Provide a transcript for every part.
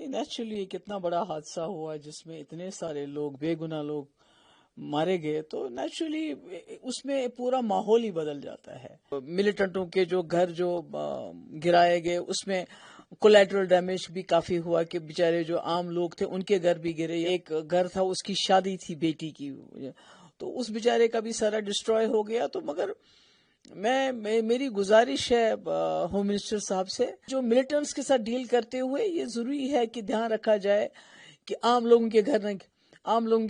नहीं, नेचुरली ये कितना बड़ा हादसा हुआ जिसमें इतने सारे लोग, बेगुनाह लोग मारे गए, तो नेचुरली उसमें पूरा माहौल ही बदल जाता है। मिलिटेंटों के जो घर जो गिराए गए, उसमें कोलैटरल डैमेज भी काफी हुआ कि बेचारे जो आम लोग थे उनके घर भी गिरे। एक घर था, उसकी शादी थी बेटी की, तो उस बेचारे का भी सारा डिस्ट्रॉय हो गया। तो मगर मेरी गुजारिश है होम मिनिस्टर साहब से, जो मिलिटेंट्स के साथ डील करते हुए ये जरूरी है कि ध्यान रखा जाए कि आम लोगों के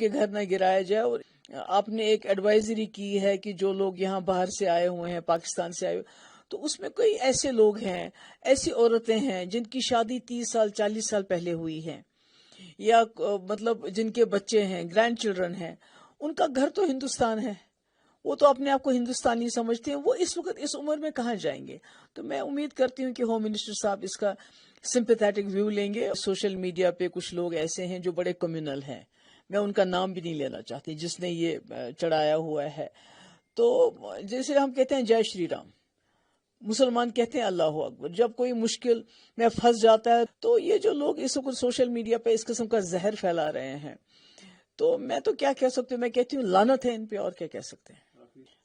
घर न गिराया जाए। और आपने एक एडवाइजरी की है कि जो लोग यहाँ बाहर से आए हुए हैं, पाकिस्तान से आए हुए, तो उसमें कोई ऐसे लोग हैं, ऐसी औरतें हैं जिनकी शादी 30 साल 40 साल पहले हुई है, या मतलब जिनके बच्चे हैं, ग्रैंड चिल्ड्रन हैं, उनका घर तो हिंदुस्तान है, वो तो अपने आप को हिंदुस्तानी समझते हैं, वो इस वक्त इस उम्र में कहाँ जाएंगे। तो मैं उम्मीद करती हूँ कि होम मिनिस्टर साहब इसका सिंपैथेटिक व्यू लेंगे। सोशल मीडिया पे कुछ लोग ऐसे हैं जो बड़े कम्युनल हैं, मैं उनका नाम भी नहीं लेना चाहती, जिसने ये चढ़ाया हुआ है। तो जैसे हम कहते हैं जय श्री राम, मुसलमान कहते हैं अल्लाह अकबर। जब कोई मुश्किल में फंस जाता है तो ये जो लोग इस वक्त सोशल मीडिया पे इस किस्म का जहर फैला रहे हैं, तो मैं तो क्या कह सकती हूँ, मैं कहती हूँ लानत है इन पे, और क्या कह सकते हैं।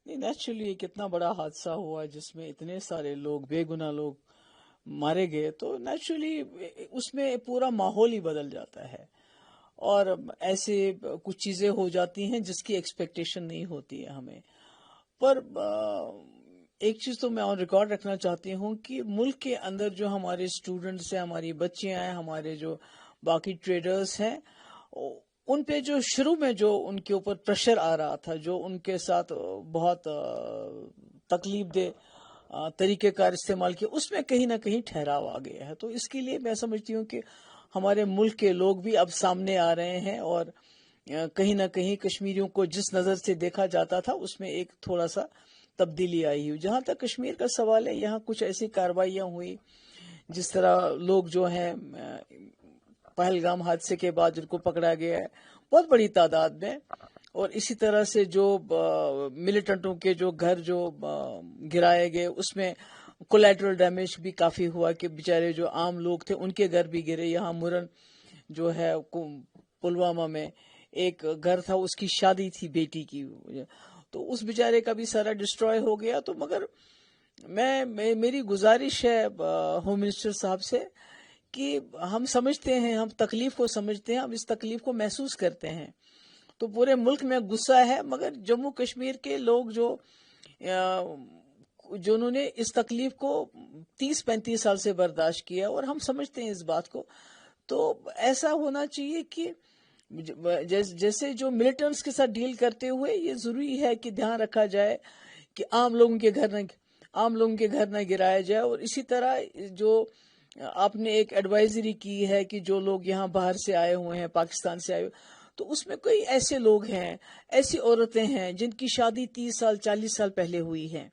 नहीं, नेचुरली ये कितना बड़ा हादसा हुआ जिसमें इतने सारे लोग, बेगुनाह लोग मारे गए, तो नेचुरली उसमें पूरा माहौल ही बदल जाता है। और ऐसे कुछ चीजें हो जाती हैं जिसकी एक्सपेक्टेशन नहीं होती है हमें। पर एक चीज तो मैं और रिकॉर्ड रखना चाहती हूँ कि मुल्क के अंदर जो हमारे स्टूडेंट्स हैं, हमारी बच्चियां हैं, हमारे जो बाकी ट्रेडर्स हैं, उन पे जो शुरू में जो उनके ऊपर प्रेशर आ रहा था, जो उनके साथ बहुत तकलीफ दे तरीकेकार इस्तेमाल किया, उसमें कहीं ना कहीं ठहराव आ गया है। तो इसके लिए मैं समझती हूँ कि हमारे मुल्क के लोग भी अब सामने आ रहे हैं, और कहीं ना कहीं कश्मीरियों को जिस नज़र से देखा जाता था उसमें एक थोड़ा सा तब्दीली आई हुई। जहाँ तक कश्मीर का सवाल है, यहाँ कुछ ऐसी कार्रवाइयाँ हुई जिस तरह लोग जो हैं पहलगाम हादसे के बाद जिनको पकड़ा गया है बहुत बड़ी तादाद में, और इसी तरह से जो मिलिटेंटों के जो घर जो गिराए गए, उसमें कोलैटरल डैमेज भी काफी हुआ कि बेचारे जो आम लोग थे उनके घर भी गिरे। यहाँ मुरन जो है पुलवामा में एक घर था, उसकी शादी थी बेटी की, तो उस बेचारे का भी सारा डिस्ट्रॉय हो गया। तो मगर मेरी गुजारिश है होम मिनिस्टर साहब से कि हम समझते हैं, हम तकलीफ को समझते हैं, हम इस तकलीफ को महसूस करते हैं, तो पूरे मुल्क में गुस्सा है। मगर जम्मू कश्मीर के लोग जो उन्होंने इस तकलीफ को 30-35 साल से बर्दाश्त किया, और हम समझते हैं इस बात को, तो ऐसा होना चाहिए कि जैसे जो मिलिटेंट्स के साथ डील करते हुए ये जरूरी है कि ध्यान रखा जाए कि आम लोगों के घर न गिराया जाए। और इसी तरह जो आपने एक एडवाइजरी की है कि जो लोग यहाँ बाहर से आए हुए हैं, पाकिस्तान से आए हुए, तो उसमें कोई ऐसे लोग हैं, ऐसी औरतें हैं जिनकी शादी 30 साल 40 साल पहले हुई है,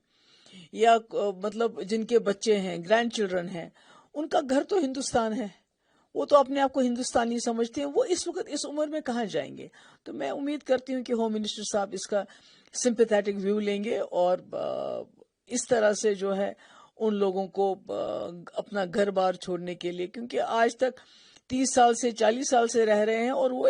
या मतलब जिनके बच्चे हैं, ग्रैंड चिल्ड्रन हैं, उनका घर तो हिंदुस्तान है, वो तो अपने आप को हिंदुस्तानी समझते हैं, वो इस वक्त इस उम्र में कहाँ जाएंगे। तो मैं उम्मीद करती हूँ कि होम मिनिस्टर साहब इसका सिंपैथेटिक व्यू लेंगे, और इस तरह से जो है उन लोगों को अपना घर बार छोड़ने के लिए, क्योंकि आज तक 30 साल से 40 साल से रह रहे हैं, और वो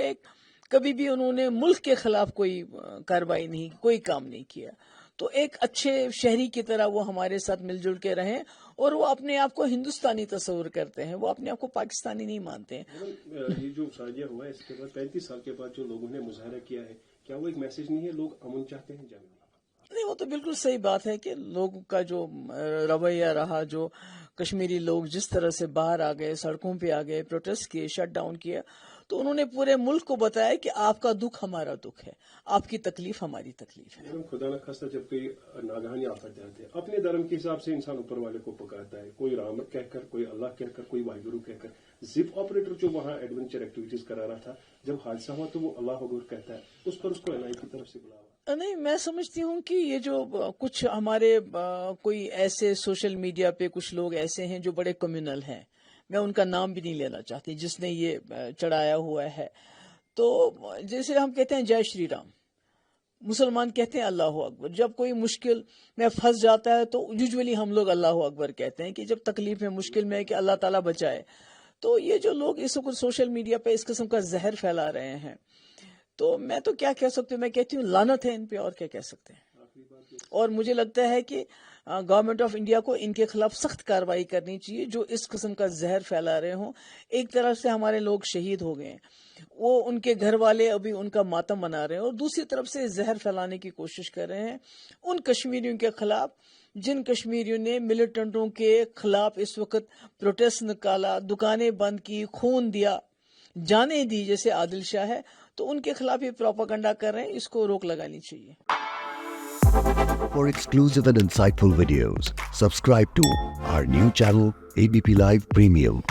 कभी भी उन्होंने मुल्क के खिलाफ कोई कार्रवाई नहीं, कोई काम नहीं किया। तो एक अच्छे शहरी की तरह वो हमारे साथ मिलजुल के रहें, और वो अपने आप को हिंदुस्तानी तस्वर करते हैं, वो अपने आप को पाकिस्तानी नहीं मानते हैं। ये जो साजिया हुआ है, इसके बाद 35 साल के बाद जो लोगों ने मुजाहरा किया है, क्या वो एक मैसेज नहीं है, लोग अमन चाहते हैं जंग? नहीं, वो तो बिल्कुल सही बात है कि लोगों का जो रवैया रहा, जो कश्मीरी लोग जिस तरह से बाहर आ गए, सड़कों पे आ गए, प्रोटेस्ट किए, शट डाउन किया, तो उन्होंने पूरे मुल्क को बताया कि आपका दुख हमारा दुख है, आपकी तकलीफ हमारी तकलीफ है। खुदा न खास्ता जब कोई नागहानी आफत जाते हैं, अपने धर्म के हिसाब से इंसान ऊपर वाले को पुकारता है, कोई राम कहकर, कोई अल्लाह कहकर, कोई वाहिगुरु कहकर। जिप ऑपरेटर जो वहाँ एडवेंचर एक्टिविटीज करा रहा था, जब हादसा हुआ तो वो अल्लाह अकबर कहता है, उस पर उसको एनआई की तरफ से बुलावा। नहीं, मैं समझती हूँ कि ये जो कुछ हमारे कोई ऐसे सोशल मीडिया पे कुछ लोग ऐसे हैं जो बड़े कम्युनल हैं, मैं उनका नाम भी नहीं लेना चाहती, जिसने ये चढ़ाया हुआ है। तो जैसे हम कहते हैं जय श्री राम, मुसलमान कहते हैं अल्लाह अकबर। जब कोई मुश्किल में फंस जाता है तो यूजुअली हम लोग अल्लाह अकबर कहते हैं कि जब तकलीफ में, मुश्किल में है कि अल्लाह ताला बचाए। تو یہ جو لوگ اس وقت سوشل میڈیا پہ اس قسم کا زہر پھیلا رہے ہیں، تو میں تو کیا کہہ سکتی ہوں، میں کہتی ہوں لعنت ہے ان پہ، اور کیا کہہ سکتے ہیں. اور مجھے لگتا ہے کہ گورنمنٹ آف انڈیا کو ان کے خلاف سخت کارروائی کرنی چاہیے جو اس قسم کا زہر پھیلا رہے ہوں. ایک طرف سے ہمارے لوگ شہید ہو گئے ہیں، وہ ان کے گھر والے ابھی ان کا ماتم منا رہے ہیں، اور دوسری طرف سے زہر پھیلانے کی کوشش کر رہے ہیں ان کشمیریوں کے خلاف جن کشمیریوں نے ملیٹنٹوں کے خلاف اس وقت پروٹیسٹ نکالا، دکانیں بند کی، خون دیا، جانیں دی، جیسے عادل شاہ ہے. تو ان کے خلاف یہ پروپیگنڈا کر رہے ہیں، اس کو روک لگانی چاہیے. For exclusive and insightful videos, subscribe to our new channel, ABP Live Premium.